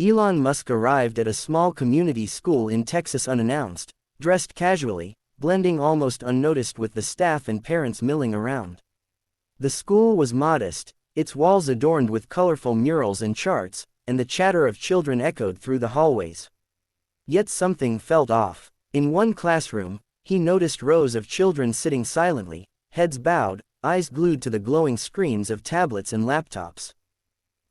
Elon Musk arrived at a small community school in Texas unannounced, dressed casually, blending almost unnoticed with the staff and parents milling around. The school was modest, its walls adorned with colorful murals and charts, and the chatter of children echoed through the hallways. Yet something felt off. In one classroom, he noticed rows of children sitting silently, heads bowed, eyes glued to the glowing screens of tablets and laptops.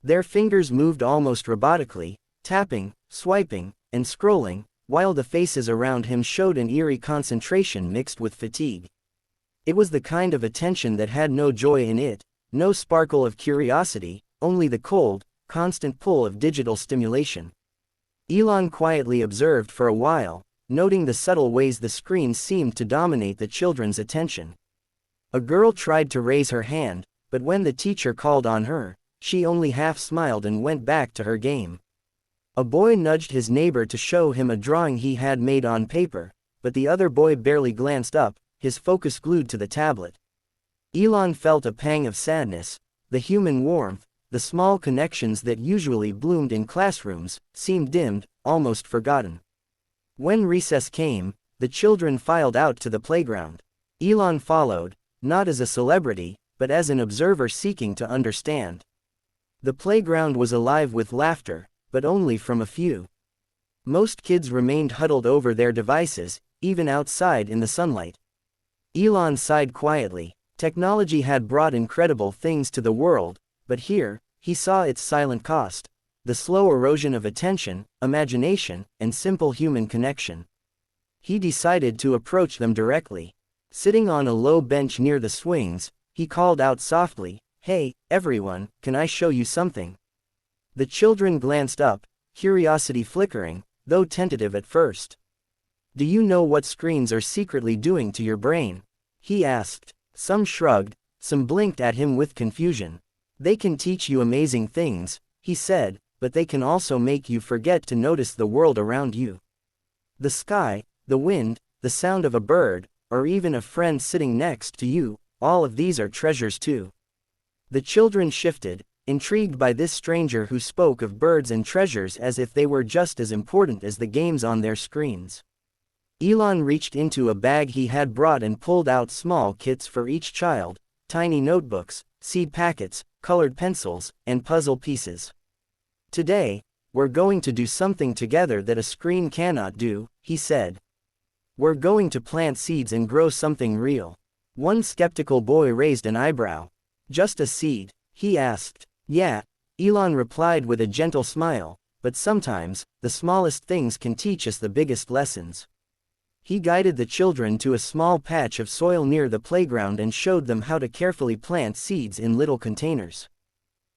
Their fingers moved almost robotically, tapping, swiping, and scrolling, while the faces around him showed an eerie concentration mixed with fatigue. It was the kind of attention that had no joy in it, no sparkle of curiosity, only the cold, constant pull of digital stimulation. Elon quietly observed for a while, noting the subtle ways the screens seemed to dominate the children's attention. A girl tried to raise her hand, but when the teacher called on her, she only half smiled and went back to her game. A boy nudged his neighbor to show him a drawing he had made on paper, but the other boy barely glanced up, his focus glued to the tablet. Elon felt a pang of sadness. The human warmth, the small connections that usually bloomed in classrooms, seemed dimmed, almost forgotten. When recess came, the children filed out to the playground. Elon followed, not as a celebrity, but as an observer seeking to understand. The playground was alive with laughter, but only from a few. Most kids remained huddled over their devices, even outside in the sunlight. Elon sighed quietly. Technology had brought incredible things to the world, but here, he saw its silent cost: the slow erosion of attention, imagination, and simple human connection. He decided to approach them directly. Sitting on a low bench near the swings, he called out softly, "Hey, everyone, can I show you something?" The children glanced up, curiosity flickering, though tentative at first. "Do you know what screens are secretly doing to your brain?" he asked. Some shrugged, some blinked at him with confusion. "They can teach you amazing things," he said, "but they can also make you forget to notice the world around you. The sky, the wind, the sound of a bird, or even a friend sitting next to you, all of these are treasures too." The children shifted, intrigued by this stranger who spoke of birds and treasures as if they were just as important as the games on their screens. Elon reached into a bag he had brought and pulled out small kits for each child: tiny notebooks, seed packets, colored pencils, and puzzle pieces. "Today, we're going to do something together that a screen cannot do," he said. "We're going to plant seeds and grow something real." One skeptical boy raised an eyebrow. "Just a seed?" he asked. "Yeah," Elon replied with a gentle smile, "but sometimes, the smallest things can teach us the biggest lessons." He guided the children to a small patch of soil near the playground and showed them how to carefully plant seeds in little containers.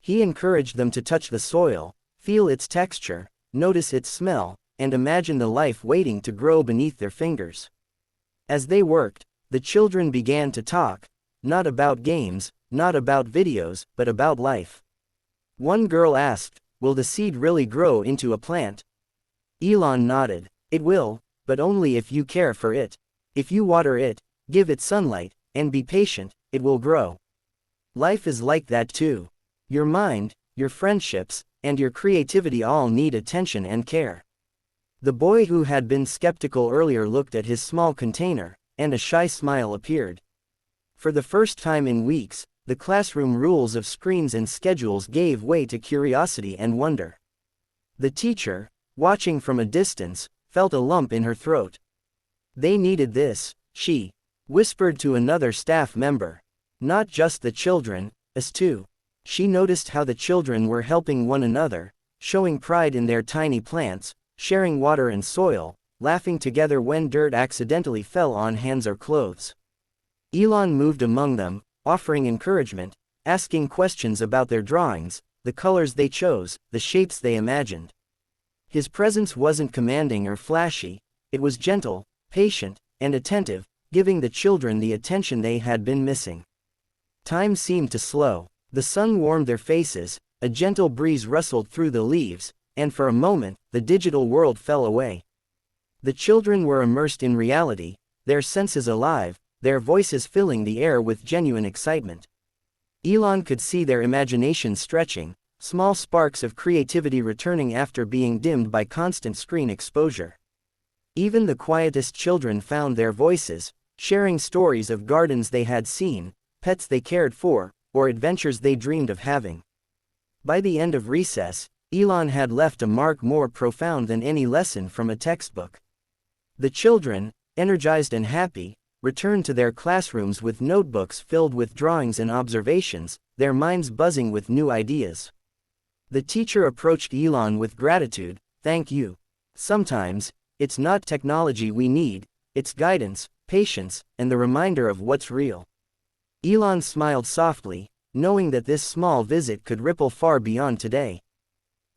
He encouraged them to touch the soil, feel its texture, notice its smell, and imagine the life waiting to grow beneath their fingers. As they worked, the children began to talk, not about games, not about videos, but about life. One girl asked, "Will the seed really grow into a plant?" Elon nodded. "It will, but only if you care for it. If you water it, give it sunlight, and be patient, it will grow. Life is like that too. Your mind, your friendships, and your creativity all need attention and care." The boy who had been skeptical earlier looked at his small container, and a shy smile appeared. For the first time in weeks, the classroom rules of screens and schedules gave way to curiosity and wonder. The teacher, watching from a distance, felt a lump in her throat. "They needed this," she whispered to another staff member. "Not just the children, us too." She noticed how the children were helping one another, showing pride in their tiny plants, sharing water and soil, laughing together when dirt accidentally fell on hands or clothes. Elon moved among them, offering encouragement, asking questions about their drawings, the colors they chose, the shapes they imagined. His presence wasn't commanding or flashy, it was gentle, patient, and attentive, giving the children the attention they had been missing. Time seemed to slow. The sun warmed their faces, a gentle breeze rustled through the leaves, and for a moment, the digital world fell away. The children were immersed in reality, their senses alive, their voices filling the air with genuine excitement. Elon could see their imagination stretching, small sparks of creativity returning after being dimmed by constant screen exposure. Even the quietest children found their voices, sharing stories of gardens they had seen, pets they cared for, or adventures they dreamed of having. By the end of recess, Elon had left a mark more profound than any lesson from a textbook. The children, energized and happy, returned to their classrooms with notebooks filled with drawings and observations, their minds buzzing with new ideas. The teacher approached Elon with gratitude. "Thank you. Sometimes, it's not technology we need, it's guidance, patience, and the reminder of what's real." Elon smiled softly, knowing that this small visit could ripple far beyond today.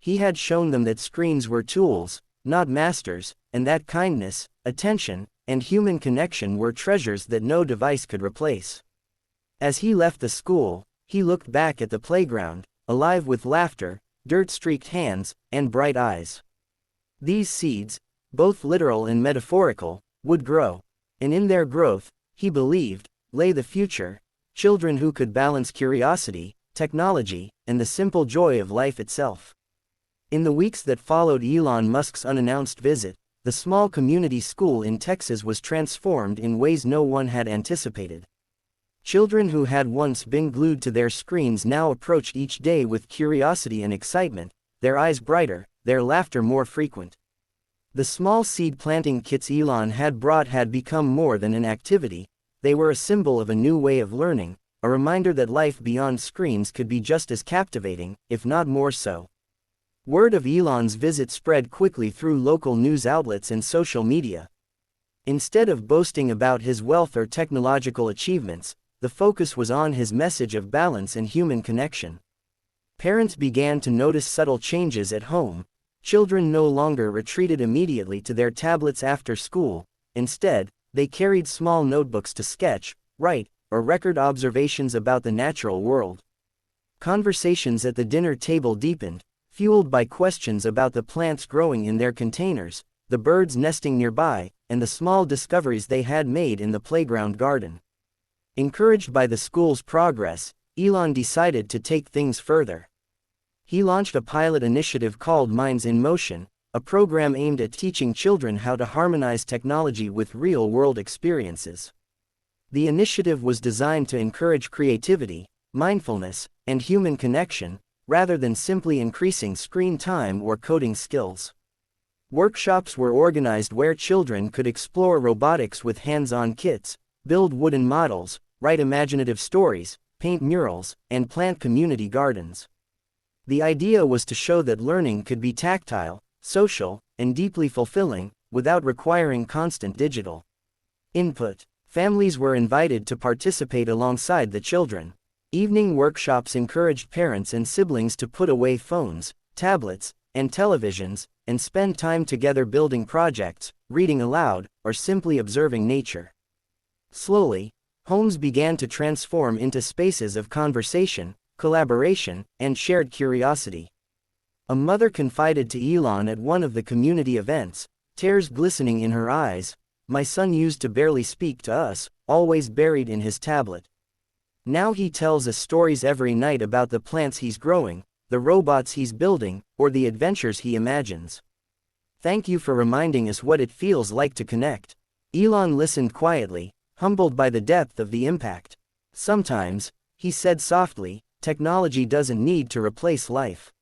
He had shown them that screens were tools, not masters, and that kindness, attention, and human connection were treasures that no device could replace. As he left the school, he looked back at the playground, alive with laughter, dirt-streaked hands, and bright eyes. These seeds, both literal and metaphorical, would grow. And in their growth, he believed, lay the future, children who could balance curiosity, technology, and the simple joy of life itself. In the weeks that followed Elon Musk's unannounced visit, the small community school in Texas was transformed in ways no one had anticipated. Children who had once been glued to their screens now approached each day with curiosity and excitement, their eyes brighter, their laughter more frequent. The small seed planting kits Elon had brought had become more than an activity, they were a symbol of a new way of learning, a reminder that life beyond screens could be just as captivating, if not more so. Word of Elon's visit spread quickly through local news outlets and social media. Instead of boasting about his wealth or technological achievements, the focus was on his message of balance and human connection. Parents began to notice subtle changes at home. Children no longer retreated immediately to their tablets after school. Instead, they carried small notebooks to sketch, write, or record observations about the natural world. Conversations at the dinner table deepened, fueled by questions about the plants growing in their containers, the birds nesting nearby, and the small discoveries they had made in the playground garden. Encouraged by the school's progress, Elon decided to take things further. He launched a pilot initiative called Minds in Motion, a program aimed at teaching children how to harmonize technology with real-world experiences. The initiative was designed to encourage creativity, mindfulness, and human connection, rather than simply increasing screen time or coding skills. Workshops were organized where children could explore robotics with hands-on kits, build wooden models, write imaginative stories, paint murals, and plant community gardens. The idea was to show that learning could be tactile, social, and deeply fulfilling, without requiring constant digital input. Families were invited to participate alongside the children. Evening workshops encouraged parents and siblings to put away phones, tablets, and televisions, and spend time together building projects, reading aloud, or simply observing nature. Slowly, homes began to transform into spaces of conversation, collaboration, and shared curiosity. A mother confided to Elon at one of the community events, tears glistening in her eyes, "My son used to barely speak to us, always buried in his tablet. Now he tells us stories every night about the plants he's growing, the robots he's building, or the adventures he imagines. Thank you for reminding us what it feels like to connect." Elon listened quietly, humbled by the depth of the impact. "Sometimes," he said softly, "technology doesn't need to replace life.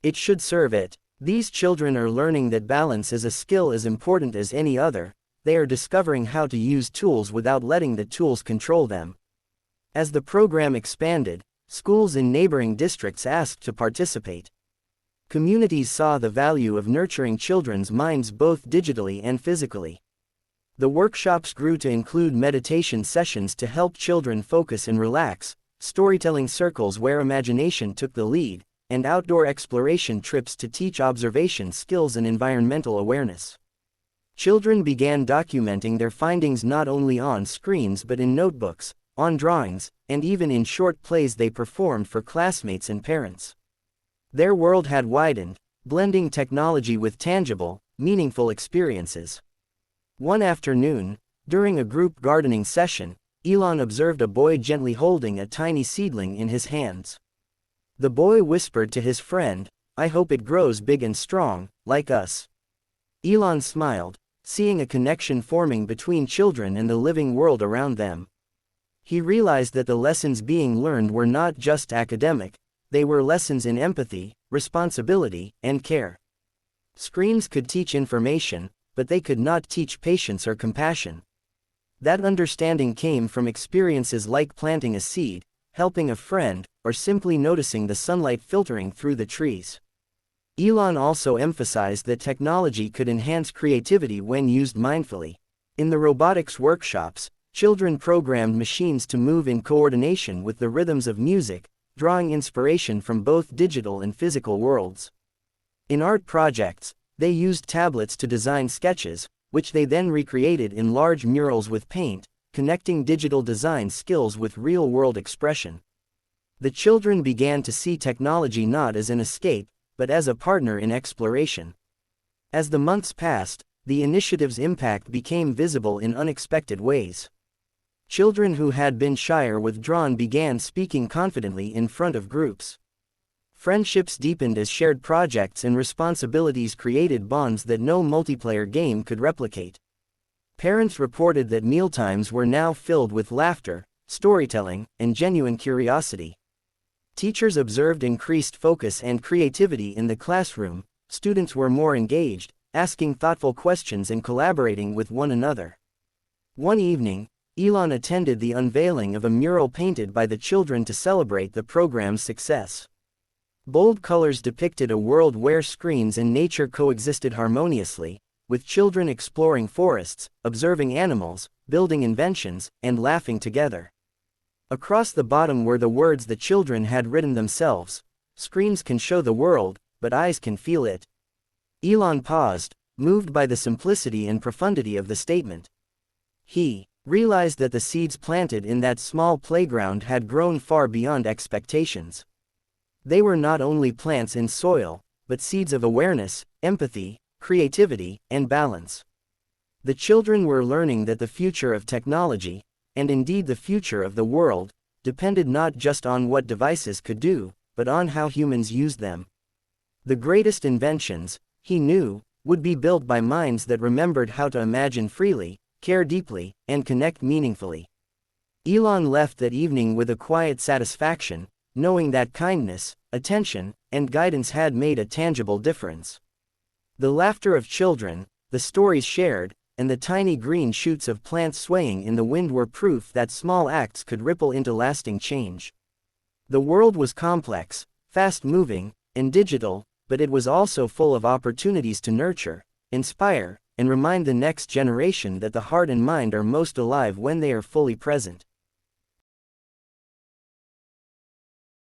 It should serve it." These children are learning that balance is a skill as important as any other. They are discovering how to use tools without letting the tools control them. As the program expanded, schools in neighboring districts asked to participate. Communities saw the value of nurturing children's minds both digitally and physically. The workshops grew to include meditation sessions to help children focus and relax, storytelling circles where imagination took the lead, and outdoor exploration trips to teach observation skills and environmental awareness. Children began documenting their findings not only on screens but in notebooks, on drawings, and even in short plays they performed for classmates and parents. Their world had widened, blending technology with tangible, meaningful experiences. One afternoon, during a group gardening session, Elon observed a boy gently holding a tiny seedling in his hands. The boy whispered to his friend, "I hope it grows big and strong, like us." Elon smiled, seeing a connection forming between children and the living world around them. He realized that the lessons being learned were not just academic, they were lessons in empathy, responsibility, and care. Screens could teach information, but they could not teach patience or compassion. That understanding came from experiences like planting a seed, helping a friend, or simply noticing the sunlight filtering through the trees. Elon also emphasized that technology could enhance creativity when used mindfully. In the robotics workshops, children programmed machines to move in coordination with the rhythms of music, drawing inspiration from both digital and physical worlds. In art projects, they used tablets to design sketches, which they then recreated in large murals with paint, connecting digital design skills with real-world expression. The children began to see technology not as an escape, but as a partner in exploration. As the months passed, the initiative's impact became visible in unexpected ways. Children who had been shy or withdrawn began speaking confidently in front of groups. Friendships deepened as shared projects and responsibilities created bonds that no multiplayer game could replicate. Parents reported that mealtimes were now filled with laughter, storytelling, and genuine curiosity. Teachers observed increased focus and creativity in the classroom. Students were more engaged, asking thoughtful questions and collaborating with one another. One evening, Elon attended the unveiling of a mural painted by the children to celebrate the program's success. Bold colors depicted a world where screens and nature coexisted harmoniously, with children exploring forests, observing animals, building inventions, and laughing together. Across the bottom were the words the children had written themselves: "Screens can show the world, but eyes can feel it." Elon paused, moved by the simplicity and profundity of the statement. He realized that the seeds planted in that small playground had grown far beyond expectations. They were not only plants in soil, but seeds of awareness, empathy, creativity, and balance. The children were learning that the future of technology, and indeed the future of the world, depended not just on what devices could do, but on how humans used them. The greatest inventions, he knew, would be built by minds that remembered how to imagine freely, care deeply, and connect meaningfully. Elon left that evening with a quiet satisfaction, knowing that kindness, attention, and guidance had made a tangible difference. The laughter of children, the stories shared, and the tiny green shoots of plants swaying in the wind were proof that small acts could ripple into lasting change. The world was complex, fast-moving, and digital, but it was also full of opportunities to nurture, inspire, and remind the next generation that the heart and mind are most alive when they are fully present.